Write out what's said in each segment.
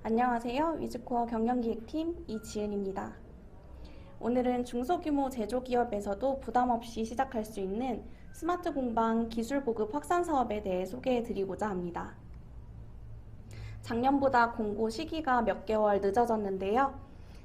안녕하세요. 위즈코어 경영기획팀 이지은입니다. 오늘은 중소규모 제조기업에서도 부담 없이 시작할 수 있는 스마트 공방 기술 보급 확산 사업에 대해 소개해 드리고자 합니다. 작년보다 공고 시기가 몇 개월 늦어졌는데요.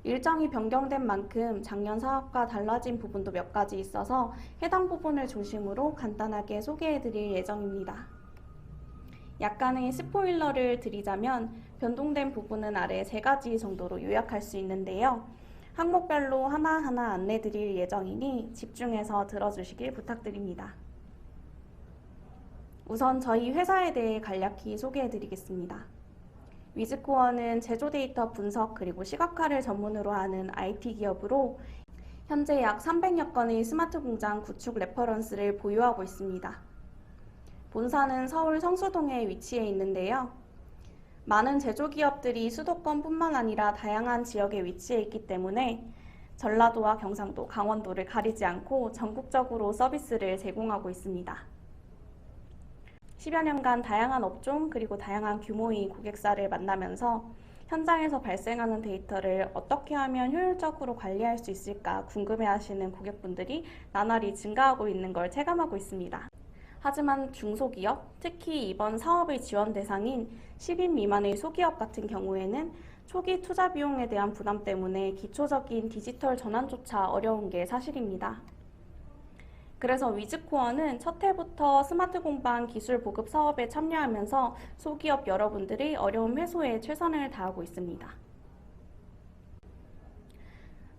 일정이 변경된 만큼 작년 사업과 달라진 부분도 몇 가지 있어서 해당 부분을 중심으로 간단하게 소개해 드릴 예정입니다. 약간의 스포일러를 드리자면 변동된 부분은 아래 3가지 정도로 요약할 수 있는데요. 항목별로 하나하나 안내 드릴 예정이니 집중해서 들어주시길 부탁드립니다. 우선 저희 회사에 대해 간략히 소개해 드리겠습니다. 위즈코어는 제조 데이터 분석 그리고 시각화를 전문으로 하는 IT 기업으로 현재 약 300여 건의 스마트 공장 구축 레퍼런스를 보유하고 있습니다. 본사는 서울 성수동에 위치해 있는데요. 많은 제조기업들이 수도권뿐만 아니라 다양한 지역에 위치해 있기 때문에 전라도와 경상도, 강원도를 가리지 않고 전국적으로 서비스를 제공하고 있습니다. 10여 년간 다양한 업종 그리고 다양한 규모의 고객사를 만나면서 현장에서 발생하는 데이터를 어떻게 하면 효율적으로 관리할 수 있을까 궁금해하시는 고객분들이 나날이 증가하고 있는 걸 체감하고 있습니다. 하지만 중소기업, 특히 이번 사업의 지원 대상인 10인 미만의 소기업 같은 경우에는 초기 투자 비용에 대한 부담 때문에 기초적인 디지털 전환조차 어려운 게 사실입니다. 그래서 위즈코어는 첫 해부터 스마트 공방 기술 보급 사업에 참여하면서 소기업 여러분들의 어려움 해소에 최선을 다하고 있습니다.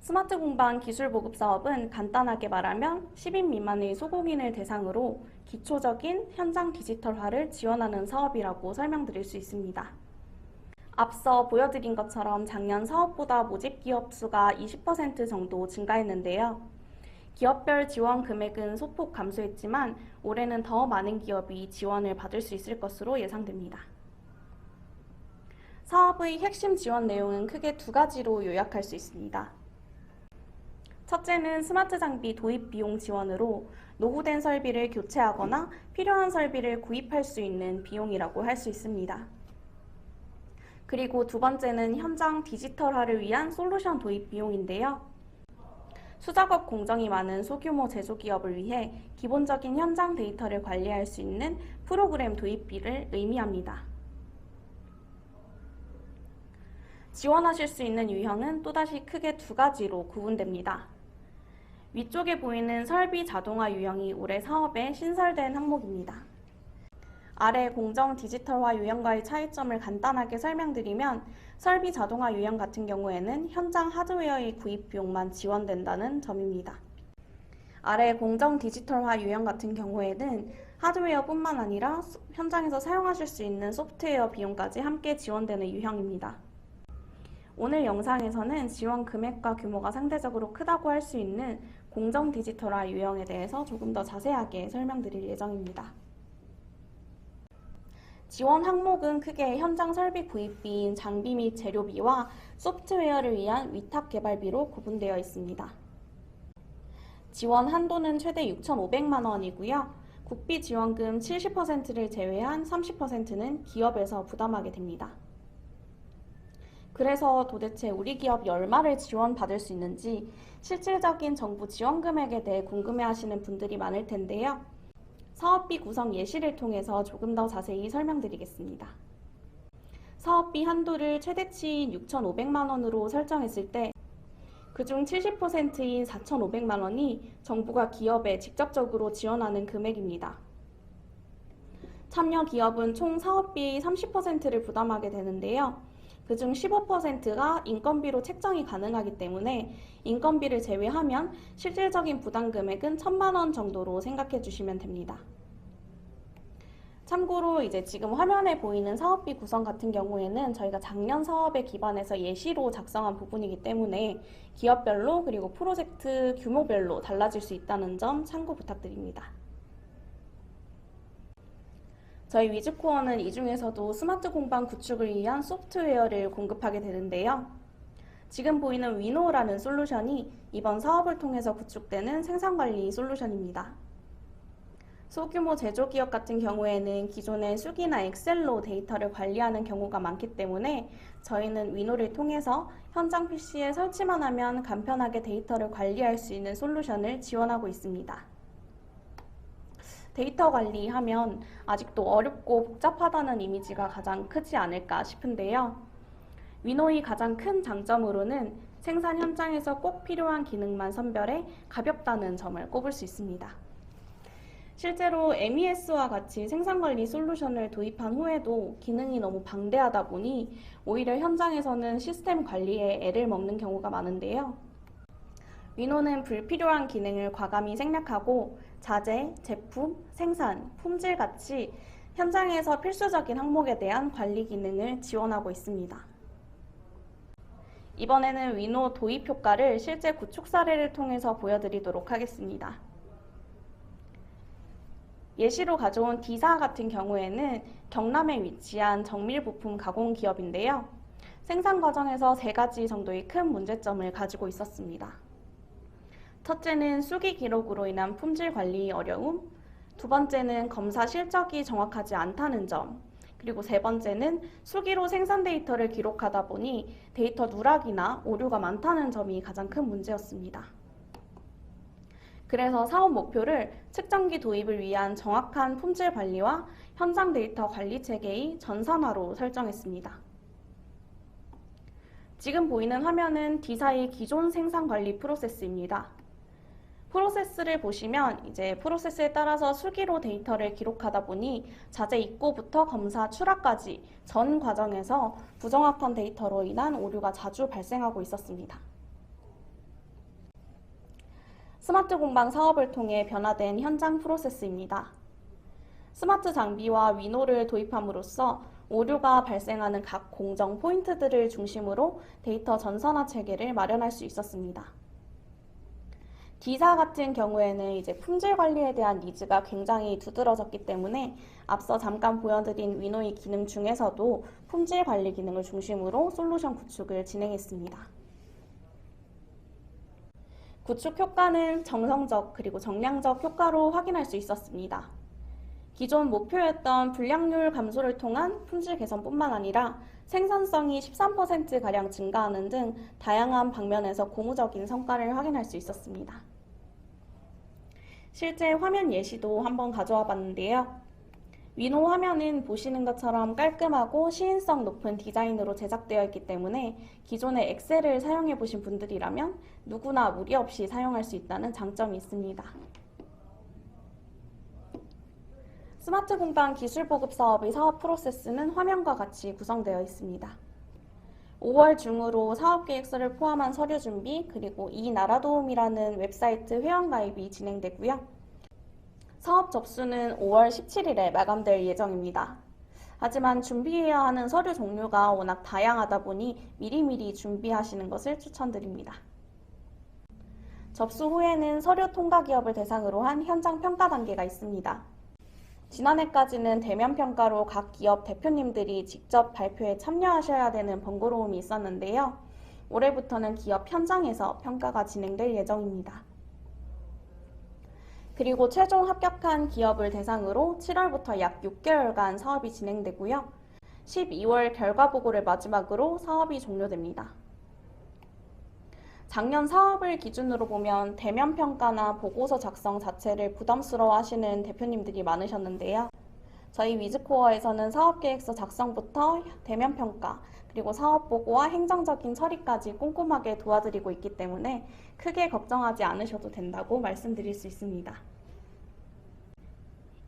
스마트 공방 기술 보급 사업은 간단하게 말하면 10인 미만의 소공인을 대상으로 기초적인 현장 디지털화를 지원하는 사업이라고 설명드릴 수 있습니다. 앞서 보여드린 것처럼 작년 사업보다 모집 기업 수가 20% 정도 증가했는데요. 기업별 지원 금액은 소폭 감소했지만 올해는 더 많은 기업이 지원을 받을 수 있을 것으로 예상됩니다. 사업의 핵심 지원 내용은 크게 2가지로 요약할 수 있습니다. 첫째는 스마트 장비 도입 비용 지원으로 노후된 설비를 교체하거나 필요한 설비를 구입할 수 있는 비용이라고 할 수 있습니다. 그리고 2번째는 현장 디지털화를 위한 솔루션 도입 비용인데요. 수작업 공정이 많은 소규모 제조기업을 위해 기본적인 현장 데이터를 관리할 수 있는 프로그램 도입비를 의미합니다. 지원하실 수 있는 유형은 또다시 크게 2가지로 구분됩니다. 위쪽에 보이는 설비 자동화 유형이 올해 사업에 신설된 항목입니다. 아래 공정 디지털화 유형과의 차이점을 간단하게 설명드리면 설비 자동화 유형 같은 경우에는 현장 하드웨어의 구입 비용만 지원된다는 점입니다. 아래 공정 디지털화 유형 같은 경우에는 하드웨어뿐만 아니라 현장에서 사용하실 수 있는 소프트웨어 비용까지 함께 지원되는 유형입니다. 오늘 영상에서는 지원 금액과 규모가 상대적으로 크다고 할 수 있는 공정 디지털화 유형에 대해서 조금 더 자세하게 설명드릴 예정입니다. 지원 항목은 크게 현장 설비 구입비인 장비 및 재료비와 소프트웨어를 위한 위탁 개발비로 구분되어 있습니다. 지원 한도는 최대 6,500만 원이고요. 국비 지원금 70%를 제외한 30%는 기업에서 부담하게 됩니다. 그래서 도대체 우리 기업 얼마를 지원받을 수 있는지 실질적인 정부 지원 금액에 대해 궁금해하시는 분들이 많을 텐데요. 사업비 구성 예시를 통해서 조금 더 자세히 설명드리겠습니다. 사업비 한도를 최대치인 6,500만 원으로 설정했을 때 그중 70%인 4,500만 원이 정부가 기업에 직접적으로 지원하는 금액입니다. 참여 기업은 총 사업비의 30%를 부담하게 되는데요. 그중 15%가 인건비로 책정이 가능하기 때문에 인건비를 제외하면 실질적인 부담 금액은 1,000만 원 정도로 생각해 주시면 됩니다. 참고로 이제 지금 화면에 보이는 사업비 구성 같은 경우에는 저희가 작년 사업에 기반해서 예시로 작성한 부분이기 때문에 기업별로 그리고 프로젝트 규모별로 달라질 수 있다는 점 참고 부탁드립니다. 저희 위즈코어는 이 중에서도 스마트 공방 구축을 위한 소프트웨어를 공급하게 되는데요. 지금 보이는 위노라는 솔루션이 이번 사업을 통해서 구축되는 생산관리 솔루션입니다. 소규모 제조기업 같은 경우에는 기존의 수기나 엑셀로 데이터를 관리하는 경우가 많기 때문에 저희는 위노를 통해서 현장 PC에 설치만 하면 간편하게 데이터를 관리할 수 있는 솔루션을 지원하고 있습니다. 데이터 관리하면 아직도 어렵고 복잡하다는 이미지가 가장 크지 않을까 싶은데요. 위노의 가장 큰 장점으로는 생산 현장에서 꼭 필요한 기능만 선별해 가볍다는 점을 꼽을 수 있습니다. 실제로 MES와 같이 생산관리 솔루션을 도입한 후에도 기능이 너무 방대하다 보니 오히려 현장에서는 시스템 관리에 애를 먹는 경우가 많은데요. 위노는 불필요한 기능을 과감히 생략하고 자재, 제품, 생산, 품질 같이 현장에서 필수적인 항목에 대한 관리 기능을 지원하고 있습니다. 이번에는 위노 도입 효과를 실제 구축 사례를 통해서 보여드리도록 하겠습니다. 예시로 가져온 D사 같은 경우에는 경남에 위치한 정밀 부품 가공 기업인데요. 생산 과정에서 3가지 정도의 큰 문제점을 가지고 있었습니다. 첫째는 수기 기록으로 인한 품질 관리 어려움, 두 번째는 검사 실적이 정확하지 않다는 점, 그리고 세 번째는 수기로 생산 데이터를 기록하다 보니 데이터 누락이나 오류가 많다는 점이 가장 큰 문제였습니다. 그래서 사업 목표를 측정기 도입을 위한 정확한 품질 관리와 현장 데이터 관리 체계의 전산화로 설정했습니다. 지금 보이는 화면은 D사의 기존 생산 관리 프로세스입니다. 프로세스를 보시면 이제 프로세스에 따라서 수기로 데이터를 기록하다 보니 자재 입고부터 검사 출하까지 전 과정에서 부정확한 데이터로 인한 오류가 자주 발생하고 있었습니다. 스마트 공방 사업을 통해 변화된 현장 프로세스입니다. 스마트 장비와 위노를 도입함으로써 오류가 발생하는 각 공정 포인트들을 중심으로 데이터 전산화 체계를 마련할 수 있었습니다. D사 같은 경우에는 이제 품질 관리에 대한 니즈가 굉장히 두드러졌기 때문에 앞서 잠깐 보여드린 위노의 기능 중에서도 품질 관리 기능을 중심으로 솔루션 구축을 진행했습니다. 구축 효과는 정성적 그리고 정량적 효과로 확인할 수 있었습니다. 기존 목표였던 불량률 감소를 통한 품질 개선뿐만 아니라 생산성이 13%가량 증가하는 등 다양한 방면에서 고무적인 성과를 확인할 수 있었습니다. 실제 화면 예시도 한번 가져와 봤는데요. 위노 화면은 보시는 것처럼 깔끔하고 시인성 높은 디자인으로 제작되어 있기 때문에 기존의 엑셀을 사용해 보신 분들이라면 누구나 무리 없이 사용할 수 있다는 장점이 있습니다. 스마트 공방 기술 보급 사업의 사업 프로세스는 화면과 같이 구성되어 있습니다. 5월 중으로 사업계획서를 포함한 서류 준비, 그리고 이 나라 도움이라는 웹사이트 회원가입이 진행되고요. 사업 접수는 5월 17일에 마감될 예정입니다. 하지만 준비해야 하는 서류 종류가 워낙 다양하다 보니 미리미리 준비하시는 것을 추천드립니다. 접수 후에는 서류 통과 기업을 대상으로 한 현장 평가 단계가 있습니다. 지난해까지는 대면 평가로 각 기업 대표님들이 직접 발표에 참여하셔야 되는 번거로움이 있었는데요. 올해부터는 기업 현장에서 평가가 진행될 예정입니다. 그리고 최종 합격한 기업을 대상으로 7월부터 약 6개월간 사업이 진행되고요. 12월 결과 보고를 마지막으로 사업이 종료됩니다. 작년 사업을 기준으로 보면 대면 평가나 보고서 작성 자체를 부담스러워 하시는 대표님들이 많으셨는데요. 저희 위즈코어에서는 사업계획서 작성부터 대면 평가, 그리고 사업 보고와 행정적인 처리까지 꼼꼼하게 도와드리고 있기 때문에 크게 걱정하지 않으셔도 된다고 말씀드릴 수 있습니다.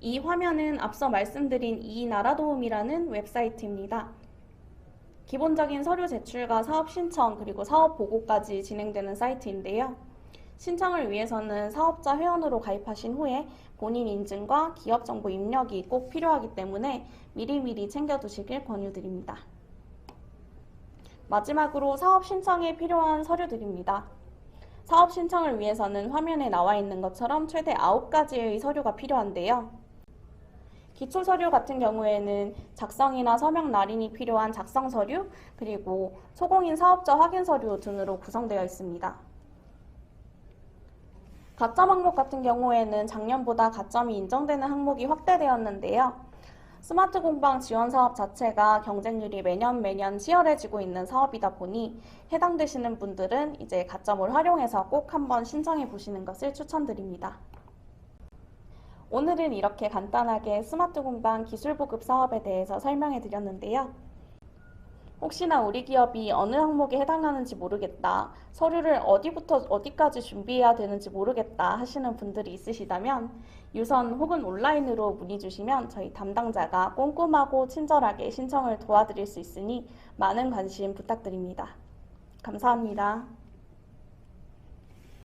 이 화면은 앞서 말씀드린 이 나라 도움이라는 웹사이트입니다. 기본적인 서류 제출과 사업 신청 그리고 사업 보고까지 진행되는 사이트인데요. 신청을 위해서는 사업자 회원으로 가입하신 후에 본인 인증과 기업 정보 입력이 꼭 필요하기 때문에 미리미리 챙겨두시길 권유드립니다. 마지막으로 사업 신청에 필요한 서류들입니다. 사업 신청을 위해서는 화면에 나와 있는 것처럼 최대 9가지의 서류가 필요한데요. 기초 서류 같은 경우에는 작성이나 서명 날인이 필요한 작성 서류, 그리고 소공인 사업자 확인 서류 등으로 구성되어 있습니다. 가점 항목 같은 경우에는 작년보다 가점이 인정되는 항목이 확대되었는데요. 스마트 공방 지원 사업 자체가 경쟁률이 매년 치열해지고 있는 사업이다 보니 해당되시는 분들은 이제 가점을 활용해서 꼭 한번 신청해 보시는 것을 추천드립니다. 오늘은 이렇게 간단하게 스마트 공방 기술 보급 사업에 대해서 설명해 드렸는데요. 혹시나 우리 기업이 어느 항목에 해당하는지 모르겠다, 서류를 어디부터 어디까지 준비해야 되는지 모르겠다 하시는 분들이 있으시다면 유선 혹은 온라인으로 문의 주시면 저희 담당자가 꼼꼼하고 친절하게 신청을 도와드릴 수 있으니 많은 관심 부탁드립니다. 감사합니다.